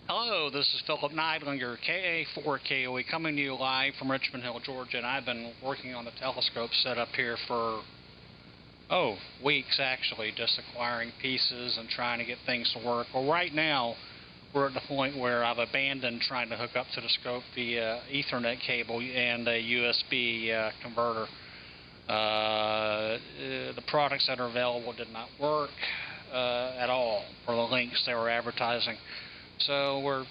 Hello, this is Philip Neidlinger, KA4KOE, coming to you live from Richmond Hill, Georgia, and I've been working on the telescope setup here for, weeks actually, just acquiring pieces and trying to get things to work. Well, right now, we're at the point where I've abandoned trying to hook up to the scope via Ethernet cable and a USB converter. The products that are available did not work at all for the links they were advertising. So we're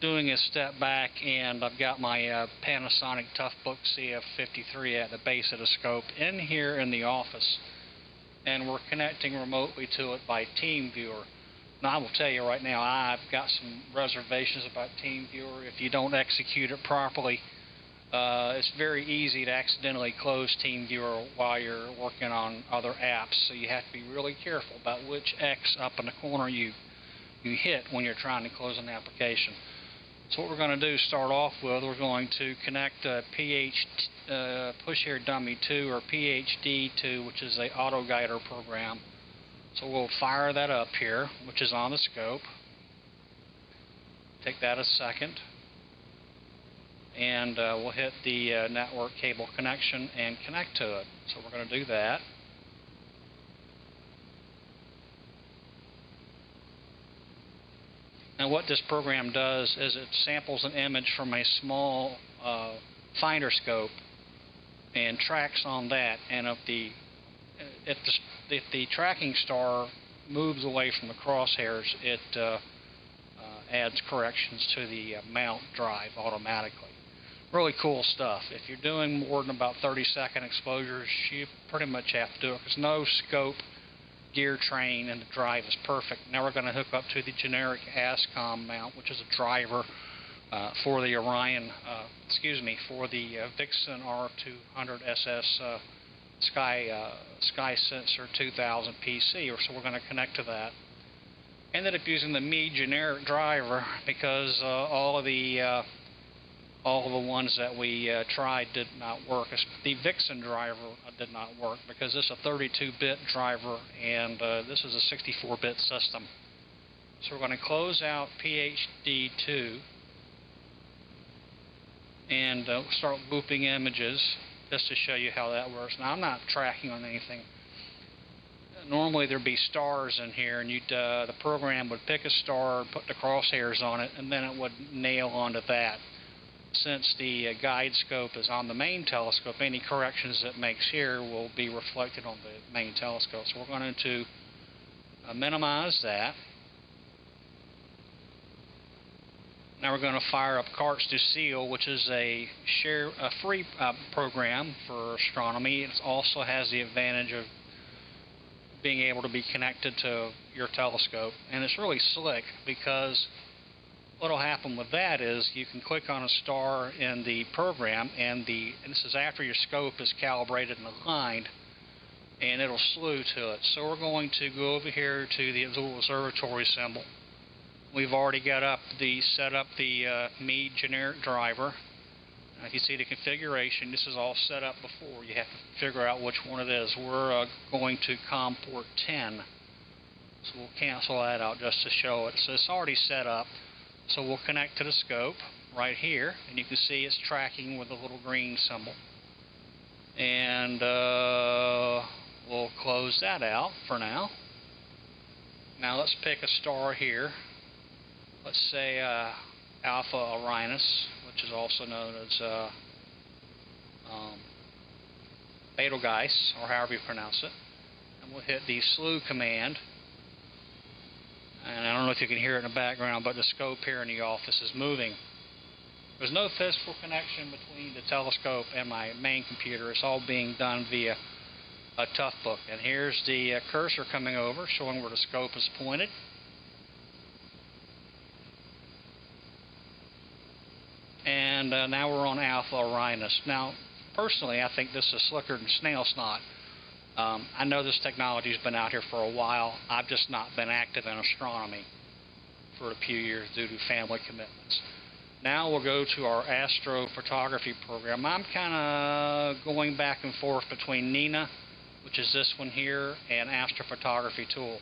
doing a step back, and I've got my Panasonic Toughbook CF53 at the base of the scope in here in the office, and we're connecting remotely to it by Teamviewer. Now I will tell you right now, I've got some reservations about Teamviewer. If you don't execute it properly, it's very easy to accidentally close Teamviewer while you're working on other apps, so you have to be really careful about which X up in the corner you hit when you're trying to close an application. So what we're going to do, start off with, we're going to connect Push Here Dummy 2 or PHD2, which is a auto guider program. So we'll fire that up here, which is on the scope. Take that a second, and we'll hit the network cable connection and connect to it. So we're going to do that. Now what this program does is it samples an image from a small finder scope and tracks on that, and if the tracking star moves away from the crosshairs, it adds corrections to the mount drive automatically. Really cool stuff. If you're doing more than about 30-second exposures, you pretty much have to do it, because no scope, gear train, and the drive is perfect. Now we're going to hook up to the generic ASCOM mount, which is a driver for the Orion, for the Vixen R200SS Skysensor 2000 PC. So we're going to connect to that. Ended up using the Me generic driver because all of the ones that we tried did not work. The Vixen driver did not work because this is a 32-bit driver and this is a 64-bit system. So we're going to close out PHD2 and start looping images just to show you how that works. Now I'm not tracking on anything. Normally there'd be stars in here, and the program would pick a star, put the crosshairs on it, and then it would nail onto that. Since the guide scope is on the main telescope, any corrections it makes here will be reflected on the main telescope. So we're going to minimize that. Now we're going to fire up Carts to Seal, which is a free program for astronomy. It also has the advantage of being able to be connected to your telescope, and it's really slick because what will happen with that is you can click on a star in the program, and this is after your scope is calibrated and aligned, and it'll slew to it. So we're going to go over here to the little observatory symbol. We've already got set up the Me generic driver. If you see the configuration, this is all set up before. You have to figure out which one it is. We're going to COM port 10, so we'll cancel that out just to show it. So it's already set up. So we'll connect to the scope right here, and you can see it's tracking with a little green symbol. And we'll close that out for now. Now let's pick a star here. Let's say Alpha Orionis, which is also known as Betelgeuse, or however you pronounce it. And we'll hit the slew command. And I don't know if you can hear it in the background, but the scope here in the office is moving. There's no physical connection between the telescope and my main computer. It's all being done via a Toughbook. And here's the cursor coming over, showing where the scope is pointed. And now we're on Alpha Orionis. Now, personally, I think this is slicker than snail snot. I know this technology has been out here for a while. I've just not been active in astronomy for a few years due to family commitments. Now we'll go to our astrophotography program. I'm kind of going back and forth between Nina, which is this one here, and Astrophotography Tool.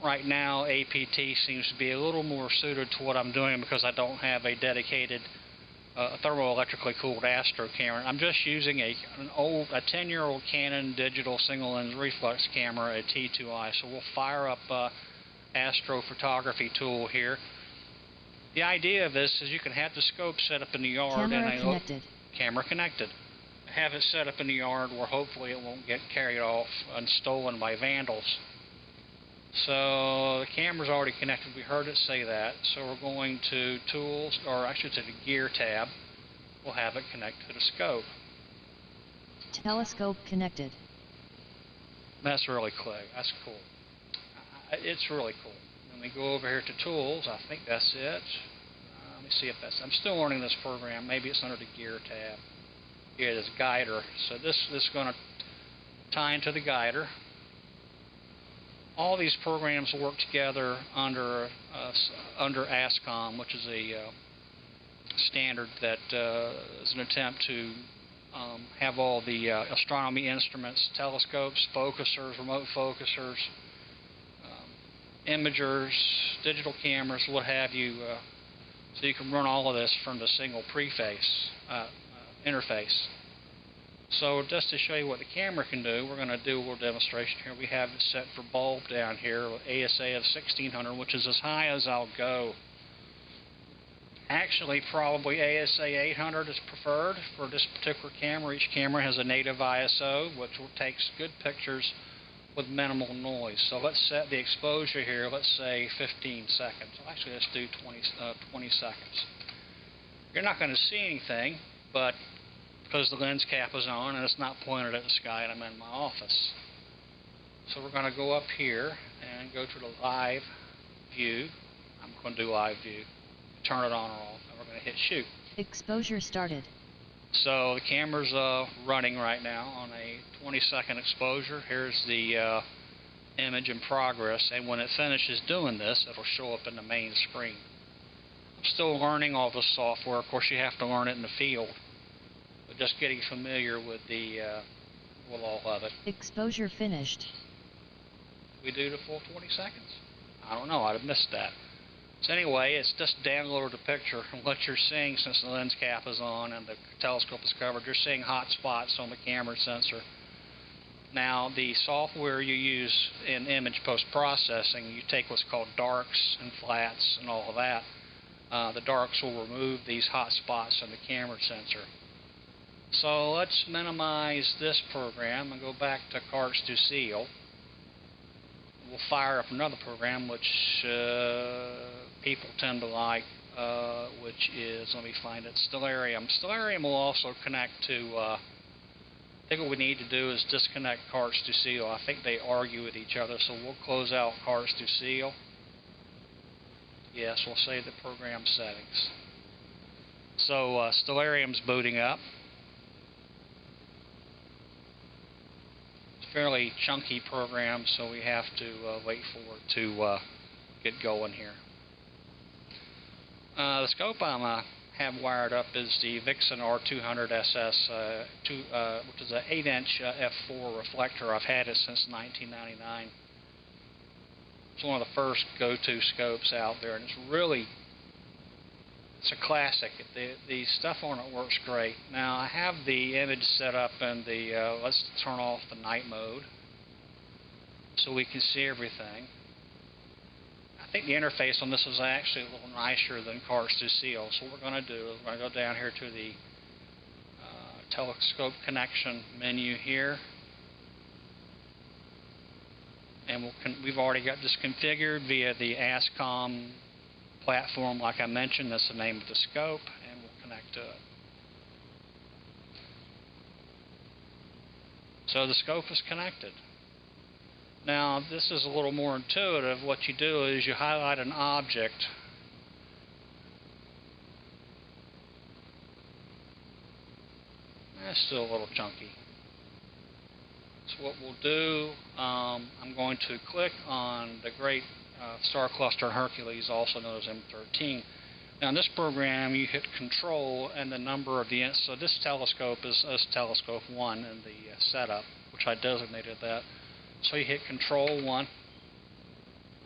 right now APT seems to be a little more suited to what I'm doing because I don't have a dedicated thermoelectrically cooled Astro camera. I'm just using a 10-year-old Canon digital single lens reflex camera, a T2i. So we'll fire up Astro photography tool here. The idea of this is you can have the scope set up in the yard camera connected. Have it set up in the yard where hopefully it won't get carried off and stolen by vandals. So the camera's already connected, we heard it say that. So we're going to Tools, or I should say the Gear tab. We'll have it connect to the scope. Telescope connected. That's really cool. That's cool. It's really cool. Then we go over here to Tools. I think that's it. Let me see if that's... I'm still learning this program. Maybe it's under the Gear tab. Here it is, Guider. So this is going to tie into the Guider. All these programs work together under ASCOM, which is a standard that is an attempt to have all the astronomy instruments, telescopes, focusers, remote focusers, imagers, digital cameras, what have you, so you can run all of this from the single interface. So just to show you what the camera can do, we're going to do a little demonstration here. We have it set for bulb down here with ASA of 1600, which is as high as I'll go. Actually, probably ASA 800 is preferred for this particular camera. Each camera has a native ISO, which takes good pictures with minimal noise. So let's set the exposure here, let's say 15 seconds. Actually, let's do 20 seconds. You're not going to see anything, but because the lens cap is on and it's not pointed at the sky and I'm in my office. So we're going to go up here and go to the live view. I'm going to do live view. Turn it on or off, and we're going to hit shoot. Exposure started. So the camera's running right now on a 20-second exposure. Here's the image in progress, and when it finishes doing this, it'll show up in the main screen. I'm still learning all the software. Of course, you have to learn it in the field. But just getting familiar with with all of it. Exposure finished. We do the full 20 seconds? I don't know, I'd have missed that. So anyway, it's just downloaded the picture, and what you're seeing, since the lens cap is on and the telescope is covered, you're seeing hot spots on the camera sensor. Now, the software you use in image post-processing, you take what's called darks and flats and all of that. The darks will remove these hot spots on the camera sensor. So let's minimize this program and go back to Carts to Seal. We'll fire up another program which people tend to like, which is, let me find it, Stellarium. Stellarium will also connect to, I think what we need to do is disconnect Carts to Seal. I think they argue with each other, so we'll close out Carts to Seal. Yes, we'll save the program settings. So Stellarium's booting up. Fairly chunky program, so we have to wait for it to get going here. The scope I have wired up is the Vixen R200 SS, which is an 8-inch f4 reflector. I've had it since 1999. It's one of the first go-to scopes out there, and it's a classic. The stuff on it works great. Now I have the image set up in the, let's turn off the night mode so we can see everything. I think the interface on this is actually a little nicer than Carts to Seal. So what we're going to do is we're going to go down here to the telescope connection menu here. And we've already got this configured via the ASCOM platform, like I mentioned. That's the name of the scope, and we'll connect to it. So the scope is connected. Now this is a little more intuitive. What you do is you highlight an object. That's still a little chunky. So what we'll do, I'm going to click on the great star cluster Hercules, also known as M13. Now in this program you hit Control and the number of the, so this telescope is telescope 1 in the setup, which I designated that. So you hit Control 1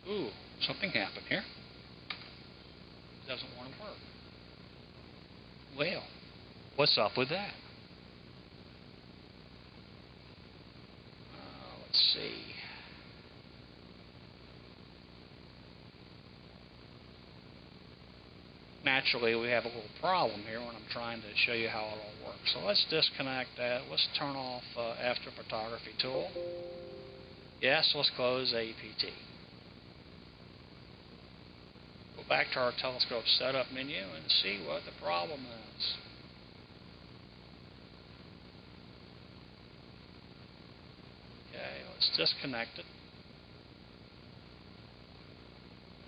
Ooh, something happened here. Doesn't want to work. Well, what's up with that? Let's see. Naturally, we have a little problem here when I'm trying to show you how it all works. So let's disconnect that. Let's turn off astrophotography tool. Yes, let's close APT. Go back to our telescope setup menu and see what the problem is. Okay, let's disconnect it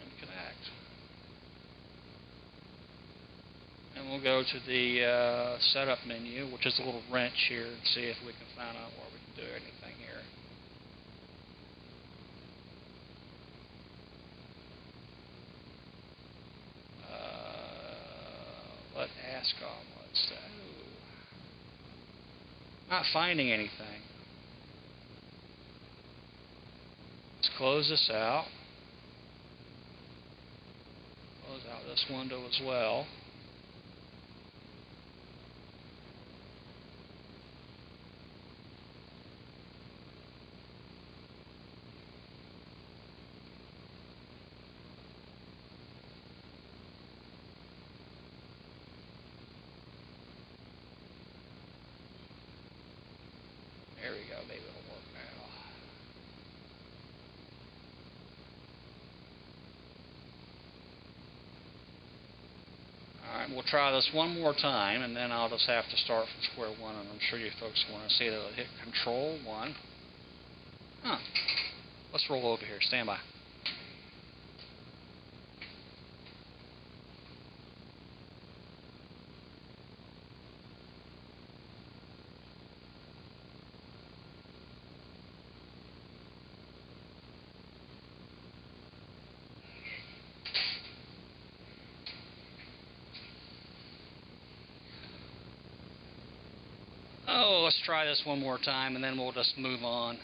and connect. And we'll go to the setup menu, which is a little wrench here, and see if we can find out where we can do anything here. What ASCOM was that? Ooh. Not finding anything. Let's close this out. Close out this window as well. There we go, maybe it'll work now. Alright, we'll try this one more time, and then I'll just have to start from square one, and I'm sure you folks want to see that it'll hit Control 1. Huh. Let's roll over here. Stand by. Oh, let's try this one more time, and then we'll just move on.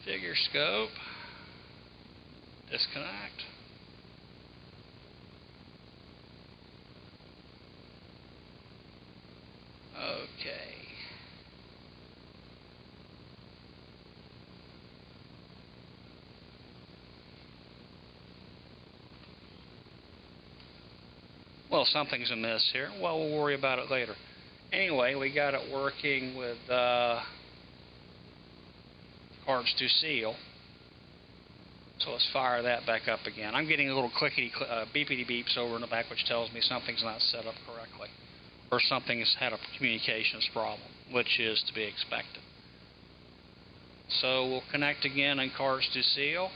Figure scope. Disconnect. Okay. Well, something's amiss here. Well, we'll worry about it later. Anyway, we got it working with cards to seal. So let's fire that back up again. I'm getting a little clickety beepity beeps over in the back, which tells me something's not set up correctly, or something's had a communications problem, which is to be expected. So we'll connect again in cards to seal.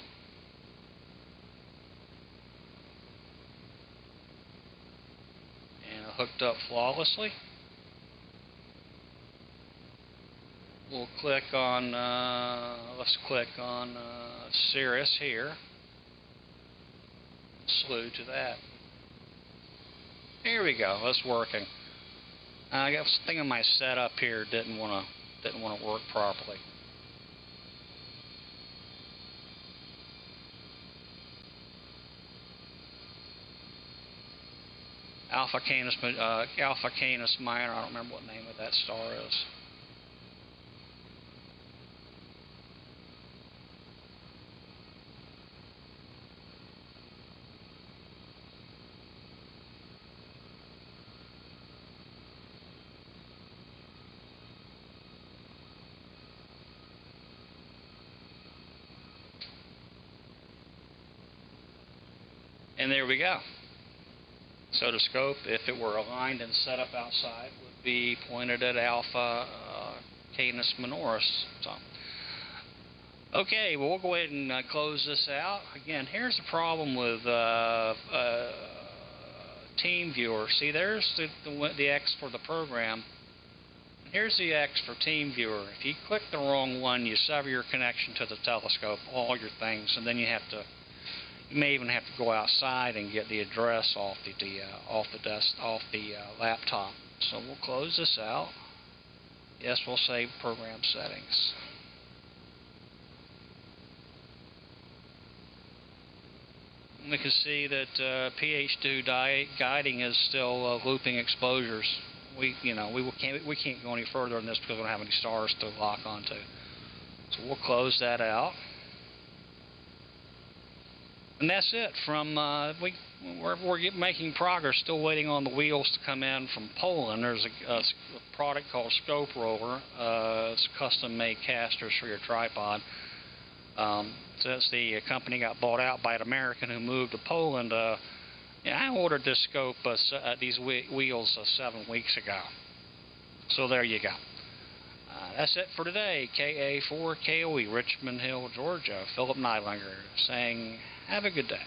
And hooked up flawlessly. We'll click on, let's click on Cirrus here. Slew to that. Here we go. It's working. I got something in my setup here didn't want to work properly. Alpha Canis Minor. I don't remember what name of that star is. And there we go. So the scope, if it were aligned and set up outside, would be pointed at Alpha Canis Minoris. So, okay, well, we'll go ahead and close this out. Again, here's the problem with Teamviewer. See, there's the X for the program. Here's the X for Teamviewer. If you click the wrong one, you sever your connection to the telescope, all your things, and then you may even have to go outside and get the address off the laptop. So we'll close this out. Yes, we'll save program settings. We can see that pH2 guiding is still looping exposures. We can't go any further than this because we don't have any stars to lock onto. So we'll close that out. And that's it. From we're making progress. Still waiting on the wheels to come in from Poland. There's a product called Scope Roller. It's custom-made casters for your tripod. Since the company got bought out by an American who moved to Poland, I ordered this scope, these wheels 7 weeks ago. So there you go. That's it for today. KA4KOE, Richmond Hill, Georgia. Philip Nylander saying, have a good day.